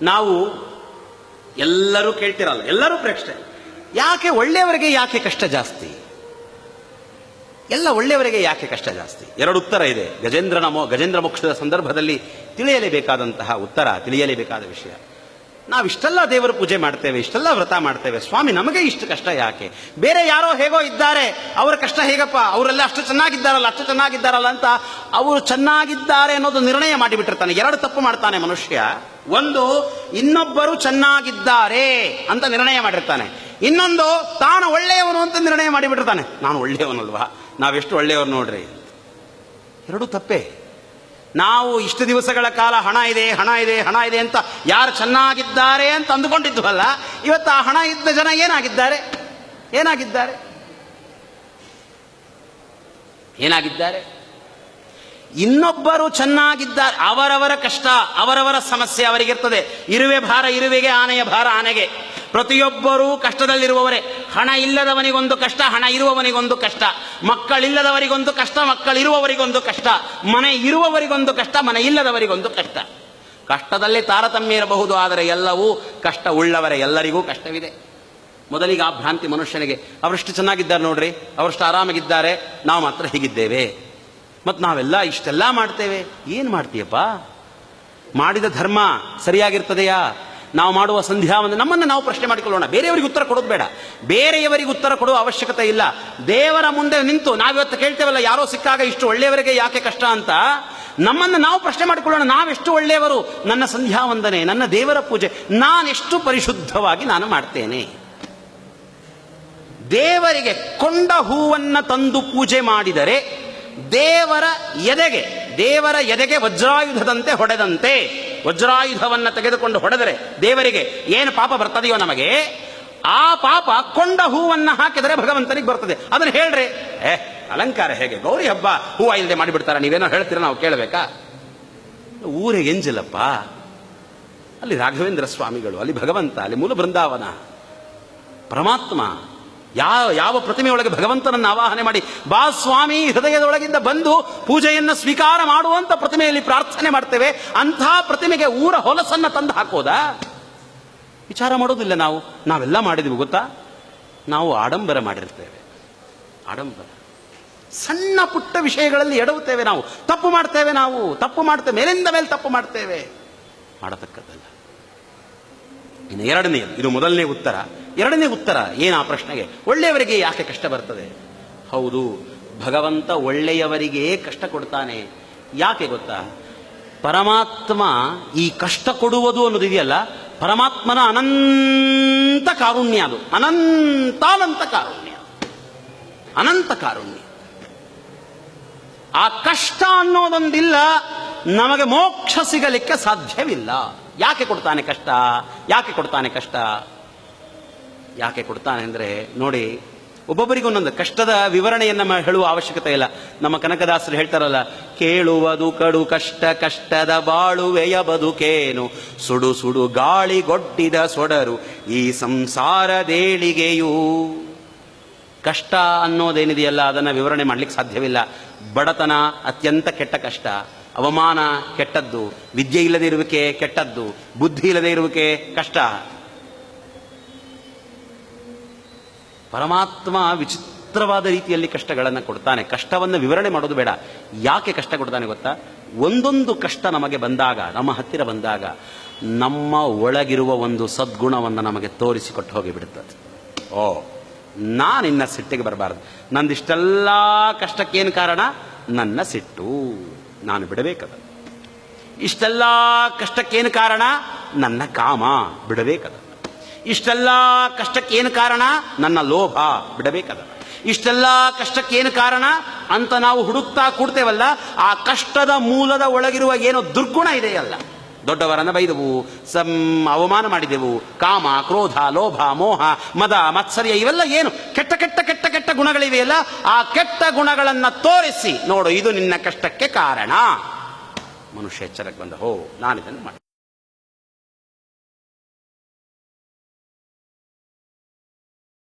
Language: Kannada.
ನಾವು ಎಲ್ಲರೂ ಕೇಳ್ತಿರಲ್ಲ, ಎಲ್ಲರೂ ಪ್ರೇಕ್ಷೆ, ಯಾಕೆ ಒಳ್ಳೆಯವರಿಗೆ ಯಾಕೆ ಕಷ್ಟ ಜಾಸ್ತಿ? ಎಲ್ಲ ಒಳ್ಳೆಯವರಿಗೆ ಯಾಕೆ ಕಷ್ಟ ಜಾಸ್ತಿ? ಎರಡು ಉತ್ತರ ಇದೆ. ಗಜೇಂದ್ರ ಮೋಕ್ಷದ ಸಂದರ್ಭದಲ್ಲಿ ತಿಳಿಯಲೇಬೇಕಾದಂತಹ ಉತ್ತರ, ತಿಳಿಯಲೇಬೇಕಾದ ವಿಷಯ. ನಾವಿಷ್ಟೆಲ್ಲ ದೇವರ ಪೂಜೆ ಮಾಡ್ತೇವೆ, ಇಷ್ಟೆಲ್ಲ ವ್ರತ ಮಾಡ್ತೇವೆ, ಸ್ವಾಮಿ ನಮಗೆ ಇಷ್ಟು ಕಷ್ಟ ಯಾಕೆ? ಬೇರೆ ಯಾರೋ ಹೇಗೋ ಇದ್ದಾರೆ, ಅವರ ಕಷ್ಟ ಹೇಗಪ್ಪ? ಅವರೆಲ್ಲ ಅಷ್ಟು ಚೆನ್ನಾಗಿದ್ದಾರಲ್ಲ ಅಂತ ಅವರು ಚೆನ್ನಾಗಿದ್ದಾರೆ ಅನ್ನೋದು ನಿರ್ಣಯ ಮಾಡಿಬಿಟ್ಟಿರ್ತಾನೆ. ಎರಡು ತಪ್ಪು ಮಾಡ್ತಾನೆ ಮನುಷ್ಯ. ಒಂದು, ಇನ್ನೊಬ್ಬರು ಚೆನ್ನಾಗಿದ್ದಾರೆ ಅಂತ ನಿರ್ಣಯ ಮಾಡಿರ್ತಾನೆ. ಇನ್ನೊಂದು, ತಾನು ಒಳ್ಳೆಯವನು ಅಂತ ನಿರ್ಣಯ ಮಾಡಿಬಿಟ್ಟಿರ್ತಾನೆ. ನಾನು ಒಳ್ಳೆಯವನಲ್ವಾ, ನಾವೆಷ್ಟು ಒಳ್ಳೆಯವರು ನೋಡ್ರಿ. ಎರಡೂ ತಪ್ಪೇ. ನಾವು ಇಷ್ಟು ದಿವಸಗಳ ಕಾಲ ಹಣ ಇದೆ ಅಂತ ಯಾರು ಚೆನ್ನಾಗಿದ್ದಾರೆ ಅಂತ ಅಂದುಕೊಂಡಿದ್ವಲ್ಲ, ಇವತ್ತು ಆ ಹಣ ಇದ್ದ ಜನ ಏನಾಗಿದ್ದಾರೆ? ಇನ್ನೊಬ್ಬರು ಚೆನ್ನಾಗಿದ್ದಾರೆ. ಅವರವರ ಕಷ್ಟ, ಅವರವರ ಸಮಸ್ಯೆ ಅವರಿಗಿರ್ತದೆ. ಇರುವೆ ಭಾರ ಇರುವೆಗೆ, ಆನೆಯ ಭಾರ ಆನೆಗೆ. ಪ್ರತಿಯೊಬ್ಬರೂ ಕಷ್ಟದಲ್ಲಿರುವವರೇ. ಹಣ ಇಲ್ಲದವನಿಗೊಂದು ಕಷ್ಟ, ಹಣ ಇರುವವನಿಗೊಂದು ಕಷ್ಟ. ಮಕ್ಕಳಿಲ್ಲದವರಿಗೊಂದು ಕಷ್ಟ, ಮಕ್ಕಳಿರುವವರಿಗೊಂದು ಕಷ್ಟ. ಮನೆ ಇರುವವರಿಗೊಂದು ಕಷ್ಟ, ಮನೆ ಇಲ್ಲದವರಿಗೊಂದು ಕಷ್ಟ. ಕಷ್ಟದಲ್ಲಿ ತಾರತಮ್ಯ ಇರಬಹುದು, ಆದರೆ ಎಲ್ಲವೂ ಕಷ್ಟ ಉಳ್ಳವರೇ, ಎಲ್ಲರಿಗೂ ಕಷ್ಟವಿದೆ. ಮೊದಲಿಗೆ ಆ ಭ್ರಾಂತಿ ಮನುಷ್ಯನಿಗೆ. ಅವರಷ್ಟು ಚೆನ್ನಾಗಿದ್ದಾರೆ ನೋಡ್ರಿ, ಅವರಷ್ಟು ಆರಾಮಾಗಿದ್ದಾರೆ, ನಾವು ಮಾತ್ರ ಹೀಗಿದ್ದೇವೆ. ಮತ್ತು ನಾವೆಲ್ಲ ಇಷ್ಟೆಲ್ಲ ಮಾಡ್ತೇವೆ. ಏನು ಮಾಡ್ತೀಯಪ್ಪ? ಮಾಡಿದ ಧರ್ಮ ಸರಿಯಾಗಿರ್ತದೆಯಾ? ನಾವು ಮಾಡುವ ಸಂಧ್ಯಾವಂದನೆ, ನಮ್ಮನ್ನು ನಾವು ಪ್ರಶ್ನೆ ಮಾಡಿಕೊಳ್ಳೋಣ. ಬೇರೆಯವರಿಗೆ ಉತ್ತರ ಕೊಡೋದು ಬೇಡ, ಬೇರೆಯವರಿಗೆ ಉತ್ತರ ಕೊಡುವ ಅವಶ್ಯಕತೆ ಇಲ್ಲ. ದೇವರ ಮುಂದೆ ನಿಂತು ನಾವಿವತ್ತು ಕೇಳ್ತೇವಲ್ಲ, ಯಾರೋ ಸಿಕ್ಕಾಗ ಇಷ್ಟು ಒಳ್ಳೆಯವರಿಗೆ ಯಾಕೆ ಕಷ್ಟ ಅಂತ, ನಮ್ಮನ್ನು ನಾವು ಪ್ರಶ್ನೆ ಮಾಡಿಕೊಳ್ಳೋಣ. ನಾವೆಷ್ಟು ಒಳ್ಳೆಯವರು? ನನ್ನ ಸಂಧ್ಯಾವಂದನೆ, ನನ್ನ ದೇವರ ಪೂಜೆ ನಾನೆಷ್ಟು ಪರಿಶುದ್ಧವಾಗಿ ನಾನು ಮಾಡ್ತೇನೆ? ದೇವರಿಗೆ ಕೊಂಡ ಹೂವನ್ನು ತಂದು ಪೂಜೆ ಮಾಡಿದರೆ ದೇವರ ಎದೆಗೆ ವಜ್ರಾಯುಧದಂತೆ ಹೊಡೆದಂತೆ. ವಜ್ರಾಯುಧವನ್ನು ತೆಗೆದುಕೊಂಡು ಹೊಡೆದರೆ ದೇವರಿಗೆ ಏನು ಪಾಪ ಬರ್ತದೆಯೋ ನಮಗೆ, ಆ ಪಾಪ ಕೊಂಡ ಹೂವನ್ನು ಹಾಕಿದರೆ ಭಗವಂತನಿಗೆ ಬರ್ತದೆ. ಅದನ್ನು ಹೇಳ್ರಿ. ಅಲಂಕಾರ ಹೇಗೆ? ಗೌರಿ ಹಬ್ಬ ಹೂವು ಇಲ್ಲದೆ ಮಾಡಿಬಿಡ್ತಾರ? ನೀವೇನೋ ಹೇಳ್ತೀರ, ನಾವು ಕೇಳಬೇಕಾ? ಊರೇ ಎಂಜಿಲ್ಲಪ್ಪ. ಅಲ್ಲಿ ರಾಘವೇಂದ್ರ ಸ್ವಾಮಿಗಳು, ಅಲ್ಲಿ ಭಗವಂತ, ಅಲ್ಲಿ ಮೂಲ ಬೃಂದಾವನ, ಪರಮಾತ್ಮ. ಯಾವ ಪ್ರತಿಮೆಯೊಳಗೆ ಭಗವಂತನನ್ನು ಆವಾಹನೆ ಮಾಡಿ, ಬಾ ಸ್ವಾಮಿ ಹೃದಯದೊಳಗಿಂದ ಬಂದು ಪೂಜೆಯನ್ನು ಸ್ವೀಕಾರ ಮಾಡುವಂತ ಪ್ರತಿಮೆಯಲ್ಲಿ ಪ್ರಾರ್ಥನೆ ಮಾಡ್ತೇವೆ. ಅಂಥ ಪ್ರತಿಮೆಗೆ ಊರ ಹೊಲಸನ್ನು ತಂದು ಹಾಕೋದಾ? ವಿಚಾರ ಮಾಡೋದಿಲ್ಲ. ನಾವೆಲ್ಲ ಮಾಡಿದೀವಿ ಗೊತ್ತಾ? ನಾವು ಆಡಂಬರ ಮಾಡಿರ್ತೇವೆ. ಆಡಂಬರ, ಸಣ್ಣ ಪುಟ್ಟ ವಿಷಯಗಳಲ್ಲಿ ಎಡವುತ್ತೇವೆ. ನಾವು ತಪ್ಪು ಮಾಡ್ತೇವೆ, ಮೇಲಿಂದ ಮೇಲೆ ತಪ್ಪು ಮಾಡ್ತೇವೆ. ಮಾಡತಕ್ಕದ್ದಲ್ಲ. ಇನ್ನು ಎರಡನೆಯದು, ಇದು ಮೊದಲನೇ ಉತ್ತರ. ಎರಡನೇ ಉತ್ತರ ಏನು ಆ ಪ್ರಶ್ನೆಗೆ? ಒಳ್ಳೆಯವರಿಗೆ ಯಾಕೆ ಕಷ್ಟ ಬರ್ತದೆ? ಹೌದು, ಭಗವಂತ ಒಳ್ಳೆಯವರಿಗೆ ಕಷ್ಟ ಕೊಡ್ತಾನೆ. ಯಾಕೆ ಗೊತ್ತಾ? ಪರಮಾತ್ಮ ಈ ಕಷ್ಟ ಕೊಡುವುದು ಅನ್ನೋದಿದೆಯಲ್ಲ, ಪರಮಾತ್ಮನ ಅನಂತ ಕಾರುಣ್ಯ. ಅದು ಅನಂತ ಕಾರುಣ್ಯ. ಆ ಕಷ್ಟ ಅನ್ನೋದೊಂದಿಲ್ಲ, ನಮಗೆ ಮೋಕ್ಷ ಸಿಗಲಿಕ್ಕೆ ಸಾಧ್ಯವಿಲ್ಲ. ಯಾಕೆ ಕೊಡ್ತಾನೆ ಕಷ್ಟ? ಯಾಕೆ ಕೊಡ್ತಾನೆ ಅಂದರೆ, ನೋಡಿ, ಒಬ್ಬೊಬ್ಬರಿಗೆ ಒಂದೊಂದು ಕಷ್ಟದ ವಿವರಣೆಯನ್ನು ಹೇಳುವ ಅವಶ್ಯಕತೆ ಇಲ್ಲ. ನಮ್ಮ ಕನಕದಾಸರು ಹೇಳ್ತಾರಲ್ಲ, ಕೇಳುವುದು ಕಡು ಕಷ್ಟ, ಕಷ್ಟದ ಬಾಳುವೆಯ ಬದುಕೇನು, ಸುಡು ಸುಡು ಗಾಳಿಗೊಡ್ಡಿದ ಸೊಡರು ಈ ಸಂಸಾರದೇಳಿಗೆಯೂ. ಕಷ್ಟ ಅನ್ನೋದೇನಿದೆಯಲ್ಲ, ಅದನ್ನು ವಿವರಣೆ ಮಾಡಲಿಕ್ಕೆ ಸಾಧ್ಯವಿಲ್ಲ. ಬಡತನ ಅತ್ಯಂತ ಕೆಟ್ಟ ಕಷ್ಟ, ಅವಮಾನ ಕೆಟ್ಟದ್ದು, ವಿದ್ಯೆ ಇಲ್ಲದೆ ಇರುವಿಕೆ ಕೆಟ್ಟದ್ದು, ಬುದ್ಧಿ ಇಲ್ಲದೆ ಇರುವಿಕೆ ಕಷ್ಟ. ಪರಮಾತ್ಮ ವಿಚಿತ್ರವಾದ ರೀತಿಯಲ್ಲಿ ಕಷ್ಟಗಳನ್ನು ಕೊಡ್ತಾನೆ. ಕಷ್ಟವನ್ನು ವಿವರಣೆ ಮಾಡೋದು ಬೇಡ. ಯಾಕೆ ಕಷ್ಟ ಕೊಡ್ತಾನೆ ಗೊತ್ತಾ? ಒಂದೊಂದು ಕಷ್ಟ ನಮಗೆ ಬಂದಾಗ, ನಮ್ಮ ಹತ್ತಿರ ಬಂದಾಗ, ನಮ್ಮ ಒಳಗಿರುವ ಒಂದು ಸದ್ಗುಣವನ್ನು ನಮಗೆ ತೋರಿಸಿಕೊಟ್ಟು ಹೋಗಿಬಿಡುತ್ತದೆ. ನಾನಿನ್ನ ಸಿಟ್ಟಿಗೆ ಬರಬಾರದು. ನಂದಿಷ್ಟೆಲ್ಲ ಕಷ್ಟಕ್ಕೇನು ಕಾರಣ? ನನ್ನ ಸಿಟ್ಟು. ನಾನು ಬಿಡಬೇಕದ. ಇಷ್ಟೆಲ್ಲ ಕಷ್ಟಕ್ಕೇನು ಕಾರಣ? ನನ್ನ ಕಾಮ. ಬಿಡಬೇಕದ. ಇಷ್ಟೆಲ್ಲ ಕಷ್ಟಕ್ಕೇನು ಕಾರಣ? ನನ್ನ ಲೋಭ. ಬಿಡಬೇಕದ. ಇಷ್ಟೆಲ್ಲ ಕಷ್ಟಕ್ಕೇನು ಕಾರಣ ಅಂತ ನಾವು ಹುಡುಕ್ತಾ ಕೂಡ್ತೇವಲ್ಲ, ಆ ಕಷ್ಟದ ಮೂಲದ ಒಳಗಿರುವ ಏನೋ ದುರ್ಗುಣ ಇದೆಯಲ್ಲ, ದೊಡ್ಡವರನ್ನು ಬೈದೆವು, ಅವಮಾನ ಮಾಡಿದೆವು, ಕಾಮ, ಕ್ರೋಧ, ಲೋಭ, ಮೋಹ, ಮದ, ಮತ್ಸರ್ಯ, ಇವೆಲ್ಲ ಏನು ಕೆಟ್ಟ ಕೆಟ್ಟ ಕೆಟ್ಟ ಕೆಟ್ಟ ಗುಣಗಳಿವೆಯಲ್ಲ, ಆ ಕೆಟ್ಟ ಗುಣಗಳನ್ನು ತೋರಿಸಿ ನೋಡು, ಇದು ನಿನ್ನ ಕಷ್ಟಕ್ಕೆ ಕಾರಣ. ಮನುಷ್ಯ ಎಚ್ಚರಕ್ಕೆ ಬಂದ, ನಾನಿದನ್ನು ಮಾಡಿ